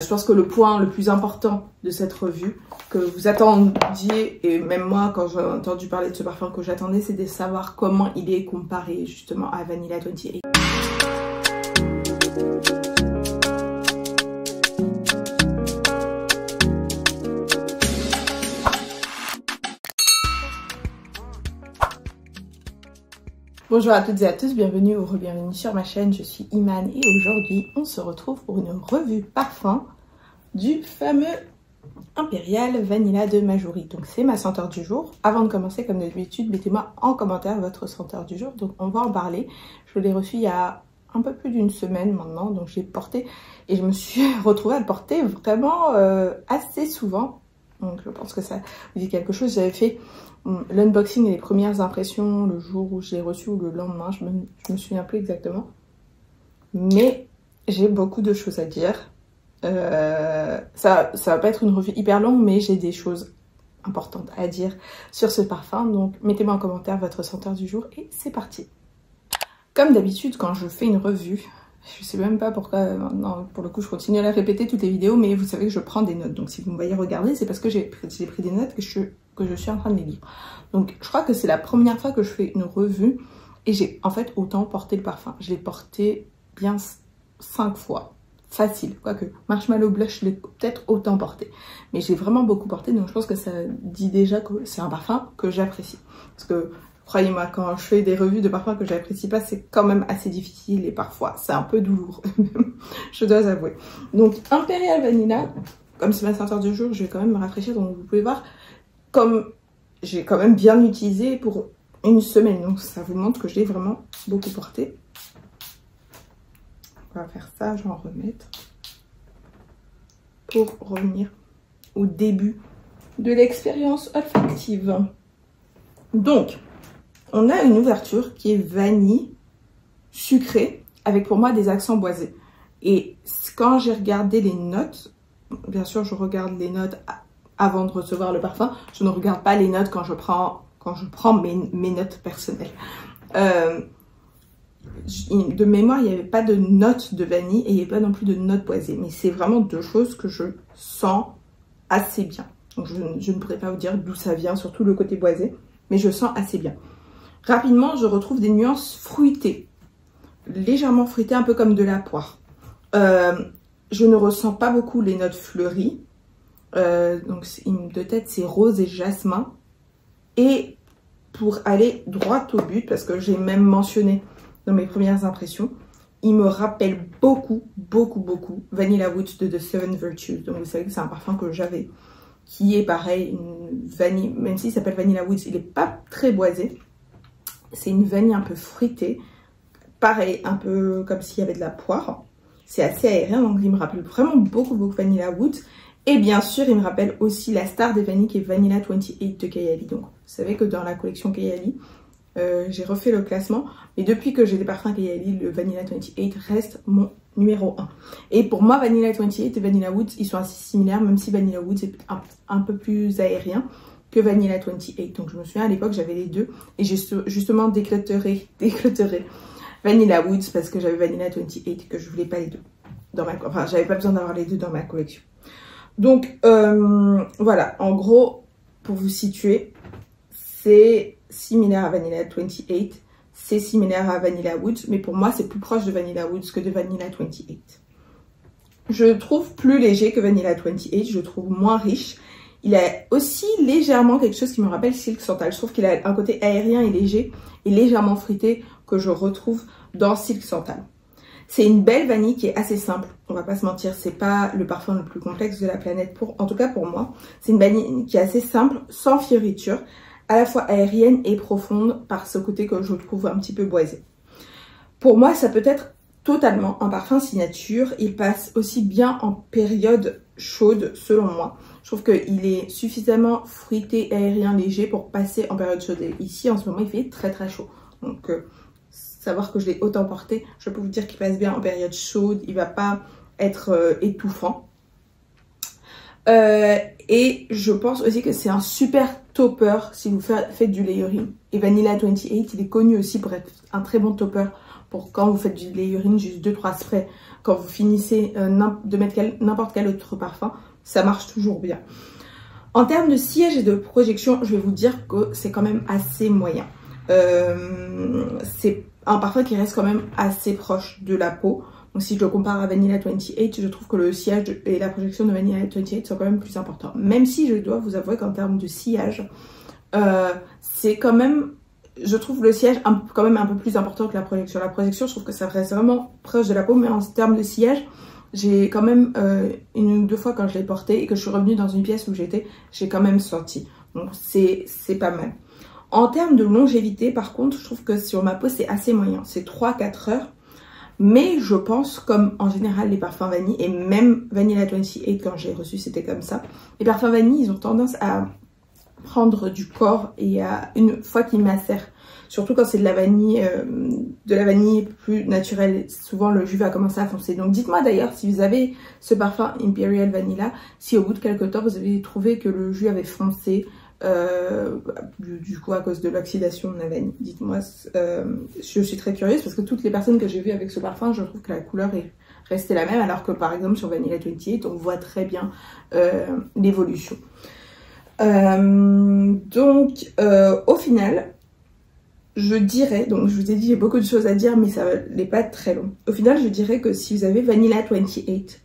Je pense que le point le plus important de cette revue, que vous attendiez, et même moi quand j'ai entendu parler de ce parfum que j'attendais, c'est de savoir comment il est comparé justement à Vanilla 28. Bonjour à toutes et à tous, bienvenue ou re-bienvenue sur ma chaîne, je suis Iman et aujourd'hui on se retrouve pour une revue parfum du fameux Impérial Vanilla de Majori. Donc c'est ma senteur du jour. Avant de commencer, comme d'habitude, mettez-moi en commentaire votre senteur du jour, donc on va en parler. Je l'ai reçu il y a un peu plus d'une semaine maintenant, donc j'ai porté et je me suis retrouvée à le porter vraiment assez souvent. Donc je pense que ça vous dit quelque chose. J'avais fait l'unboxing et les premières impressions le jour où je l'ai reçu ou le lendemain, je me souviens plus exactement. Mais j'ai beaucoup de choses à dire. Ça va pas être une revue hyper longue, mais j'ai des choses importantes à dire sur ce parfum. Donc mettez-moi en commentaire votre senteur du jour et c'est parti. Comme d'habitude quand je fais une revue, je sais même pas pourquoi, non, pour le coup je continue à la répéter toutes les vidéos, mais vous savez que je prends des notes. Donc si vous me voyez regarder, c'est parce que j'ai pris des notes que je suis en train de les lire. Donc je crois que c'est la première fois que je fais une revue et j'ai en fait autant porté le parfum. Je l'ai porté bien 5 fois. Facile, quoique Marshmallow Blush, je l'ai peut-être autant porté. Mais j'ai vraiment beaucoup porté, donc je pense que ça dit déjà que c'est un parfum que j'apprécie. Parce que croyez-moi, quand je fais des revues de parfums que j'apprécie pas, c'est quand même assez difficile et parfois c'est un peu douloureux, je dois avouer. Donc Imperial Vanilla, comme c'est ma senteur du jour, je vais quand même me rafraîchir. Donc vous pouvez voir, comme j'ai quand même bien utilisé pour une semaine, donc ça vous montre que je l'ai vraiment beaucoup porté. On va faire ça, je vais en remettre pour revenir au début de l'expérience olfactive. Donc, on a une ouverture qui est vanille sucrée avec pour moi des accents boisés. Et quand j'ai regardé les notes, bien sûr je regarde les notes avant de recevoir le parfum, je ne regarde pas les notes quand je prends mes notes personnelles. De mémoire, il n'y avait pas de notes de vanille et il n'y avait pas non plus de notes boisées. Mais c'est vraiment deux choses que je sens assez bien. Donc je ne pourrais pas vous dire d'où ça vient, surtout le côté boisé, mais je sens assez bien. Rapidement, je retrouve des nuances fruitées, légèrement fruitées, un peu comme de la poire. Je ne ressens pas beaucoup les notes fleuries. Donc de tête, c'est rose et jasmin. Et pour aller droit au but, parce que j'ai même mentionné dans mes premières impressions, il me rappelle beaucoup Vanilla Woods de The Seven Virtues. Donc vous savez que c'est un parfum que j'avais, qui est pareil, une vanille, même s'il s'appelle Vanilla Woods, il n'est pas très boisé. C'est une vanille un peu fruitée, pareil, un peu comme s'il y avait de la poire. C'est assez aérien, donc il me rappelle vraiment beaucoup Vanilla Woods. Et bien sûr, il me rappelle aussi la star des vanilles qui est Vanilla 28 de Kayali. Donc vous savez que dans la collection Kayali, j'ai refait le classement, mais depuis que j'ai des parfums Kayali, le Vanilla 28 reste mon numéro 1. Et pour moi, Vanilla 28 et Vanilla Woods, ils sont assez similaires, même si Vanilla Woods est un peu plus aérien que Vanilla 28. Donc je me souviens à l'époque, j'avais les deux, et j'ai justement déclutéré Vanilla Woods parce que j'avais Vanilla 28 que je voulais pas les deux. Enfin, j'avais pas besoin d'avoir les deux dans ma collection. Donc voilà, en gros, pour vous situer, c'est similaire à Vanilla 28, c'est similaire à Vanilla Woods, mais pour moi c'est plus proche de Vanilla Woods que de Vanilla 28. Je le trouve plus léger que Vanilla 28, je le trouve moins riche. Il a aussi légèrement quelque chose qui me rappelle Silk Santal. Je trouve qu'il a un côté aérien et léger et légèrement fruité que je retrouve dans Silk Santal. C'est une belle vanille qui est assez simple, on va pas se mentir, c'est pas le parfum le plus complexe de la planète, en tout cas pour moi. C'est une vanille qui est assez simple, sans fioriture, à la fois aérienne et profonde par ce côté que je trouve un petit peu boisé. Pour moi, ça peut être totalement un parfum signature. Il passe aussi bien en période chaude, selon moi. Je trouve qu'il est suffisamment fruité, aérien, léger pour passer en période chaude. Et ici, en ce moment, il fait très très chaud. Donc, savoir que je l'ai autant porté, je peux vous dire qu'il passe bien en période chaude. Il ne va pas être étouffant. Et je pense aussi que c'est un super topper si vous faites du layering. Et Vanilla 28, il est connu aussi pour être un très bon topper pour quand vous faites du lait urine, juste 2-3 sprays, quand vous finissez de mettre n'importe quel autre parfum, ça marche toujours bien. En termes de sillage et de projection, je vais vous dire que c'est quand même assez moyen. C'est un parfum qui reste quand même assez proche de la peau. Donc si je le compare à Vanilla 28, je trouve que le sillage et la projection de Vanilla 28 sont quand même plus importants. Même si je dois vous avouer qu'en termes de sillage, c'est quand même, je trouve le sillage quand même un peu plus important que la projection. La projection, je trouve que ça reste vraiment proche de la peau, mais en termes de sillage, j'ai quand même une ou deux fois quand je l'ai porté et que je suis revenue dans une pièce où j'étais, j'ai quand même senti. Donc c'est pas mal. En termes de longévité, par contre, je trouve que sur ma peau, c'est assez moyen. C'est 3-4 heures. Mais je pense, comme en général les parfums vanille, et même Vanilla 28 quand j'ai reçu, c'était comme ça. Les parfums vanille, ils ont tendance à prendre du corps et une fois qu'ils macèrent. Surtout quand c'est de la vanille plus naturelle. Souvent, le jus va commencer à foncer. Donc, dites-moi d'ailleurs si vous avez ce parfum Imperial Vanilla, si au bout de quelques temps, vous avez trouvé que le jus avait foncé. Du coup à cause de l'oxydation de la vanille. Dites-moi, je suis très curieuse parce que toutes les personnes que j'ai vues avec ce parfum, je trouve que la couleur est restée la même, alors que par exemple sur Vanilla 28 on voit très bien l'évolution. Donc au final, je dirais, donc je vous ai dit j'ai beaucoup de choses à dire mais ça n'est pas très long. Au final, je dirais que si vous avez Vanilla 28,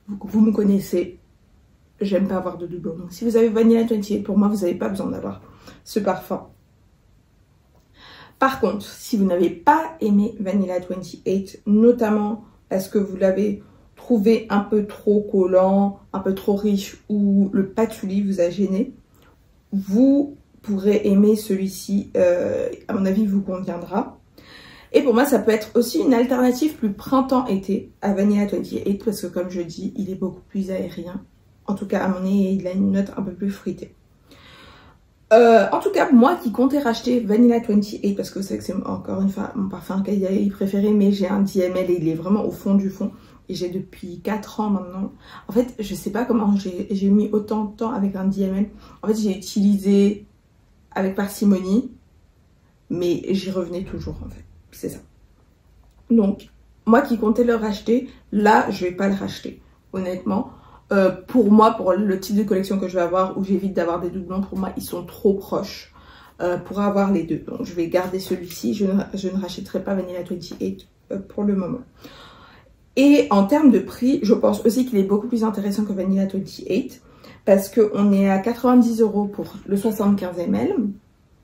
vous me connaissez, j'aime pas avoir de doublons. Donc si vous avez Vanilla 28, pour moi, vous n'avez pas besoin d'avoir ce parfum. Par contre, si vous n'avez pas aimé Vanilla 28, notamment parce que vous l'avez trouvé un peu trop collant, un peu trop riche ou le patchouli vous a gêné, vous pourrez aimer celui-ci. À mon avis, vous conviendra. Et pour moi, ça peut être aussi une alternative plus printemps-été à Vanilla 28 parce que comme je dis, il est beaucoup plus aérien. En tout cas, à mon nez, il a une note un peu plus fruitée. En tout cas, moi qui comptais racheter Vanilla 28, parce que c'est encore une fois mon parfum préféré, mais j'ai un 10 ml et il est vraiment au fond du fond. Et j'ai depuis 4 ans maintenant. En fait, je sais pas comment j'ai mis autant de temps avec un 10 ml. En fait, j'ai utilisé avec parcimonie, mais j'y revenais toujours en fait. C'est ça. Donc, moi qui comptais le racheter, là, je vais pas le racheter, honnêtement. Pour moi, pour le type de collection que je vais avoir, où j'évite d'avoir des doublons, pour moi, ils sont trop proches pour avoir les deux. Donc, je vais garder celui-ci. Je ne rachèterai pas Vanilla 28 pour le moment. Et en termes de prix, je pense aussi qu'il est beaucoup plus intéressant que Vanilla 28 parce qu'on est à 90 € pour le 75 ml.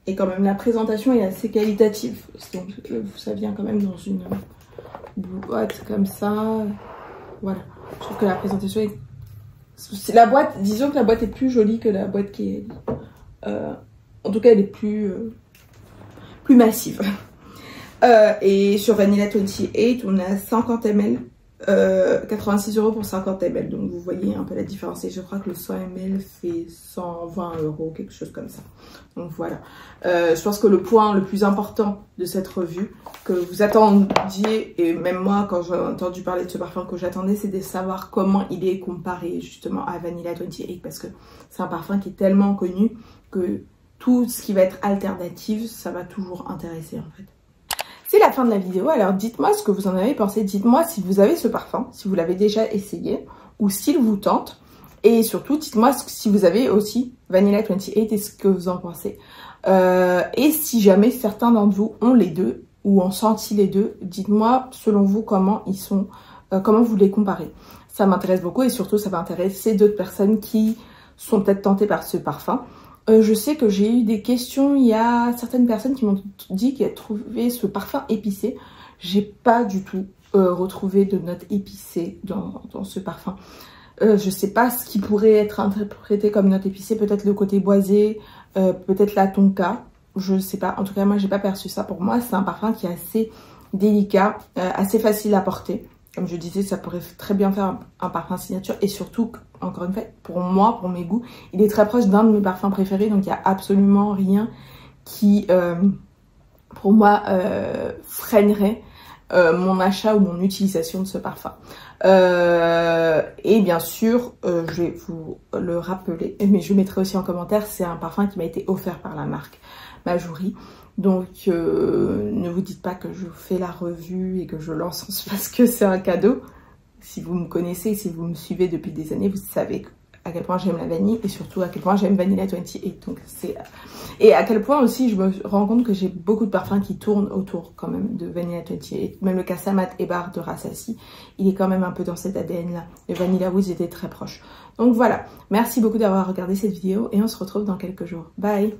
Et quand même, la présentation est assez qualitative. Donc, ça vient quand même dans une boîte comme ça. Voilà. Je trouve que la présentation est... La boîte, disons que la boîte est plus jolie que la boîte qui est... en tout cas, elle est plus massive. Et sur Vanilla 28, on a 50 ml, 86 € pour 50 ml. Donc vous voyez un peu la différence. Et je crois que le 100 ml fait 120 €, quelque chose comme ça. Donc voilà. Je pense que le point le plus important de cette revue, que vous attendiez, et même moi quand j'ai entendu parler de ce parfum que j'attendais, c'est de savoir comment il est comparé justement à Vanilla 28. Parce que c'est un parfum qui est tellement connu que tout ce qui va être alternative, ça va toujours intéresser en fait. C'est la fin de la vidéo, alors dites-moi ce que vous en avez pensé, dites-moi si vous avez ce parfum, si vous l'avez déjà essayé ou s'il vous tente. Et surtout, dites-moi si vous avez aussi Vanilla 28 et ce que vous en pensez. Et si jamais certains d'entre vous ont les deux ou ont senti les deux, dites-moi selon vous comment ils sont, comment vous les comparez. Ça m'intéresse beaucoup et surtout ça va intéresser d'autres personnes qui sont peut-être tentées par ce parfum. Je sais que j'ai eu des questions, il y a certaines personnes qui m'ont dit qu'elles trouvaient ce parfum épicé. J'ai pas du tout retrouvé de notes épicées dans ce parfum. Je sais pas ce qui pourrait être interprété comme note épicée, peut-être le côté boisé, peut-être la tonka, je sais pas. En tout cas, moi j'ai pas perçu ça. Pour moi, c'est un parfum qui est assez délicat, assez facile à porter. Comme je disais, ça pourrait très bien faire un parfum signature. Et surtout, encore une fois, pour moi, pour mes goûts, il est très proche d'un de mes parfums préférés. Donc, il n'y a absolument rien qui, pour moi, freinerait mon achat ou mon utilisation de ce parfum. Et bien sûr, je vais vous le rappeler, mais je mettrai aussi en commentaire, c'est un parfum qui m'a été offert par la marque Majouri. Donc ne vous dites pas que je fais la revue et que je l'encense parce que c'est un cadeau. Si vous me connaissez, si vous me suivez depuis des années, vous savez à quel point j'aime la vanille et surtout à quel point j'aime Vanilla 28. Donc et à quel point aussi je me rends compte que j'ai beaucoup de parfums qui tournent autour quand même de Vanilla 28. Même le Cassamat Ebar de Rassasi, il est quand même un peu dans cet ADN là. Le Vanilla Woods était très proche. Donc voilà, merci beaucoup d'avoir regardé cette vidéo et on se retrouve dans quelques jours. Bye!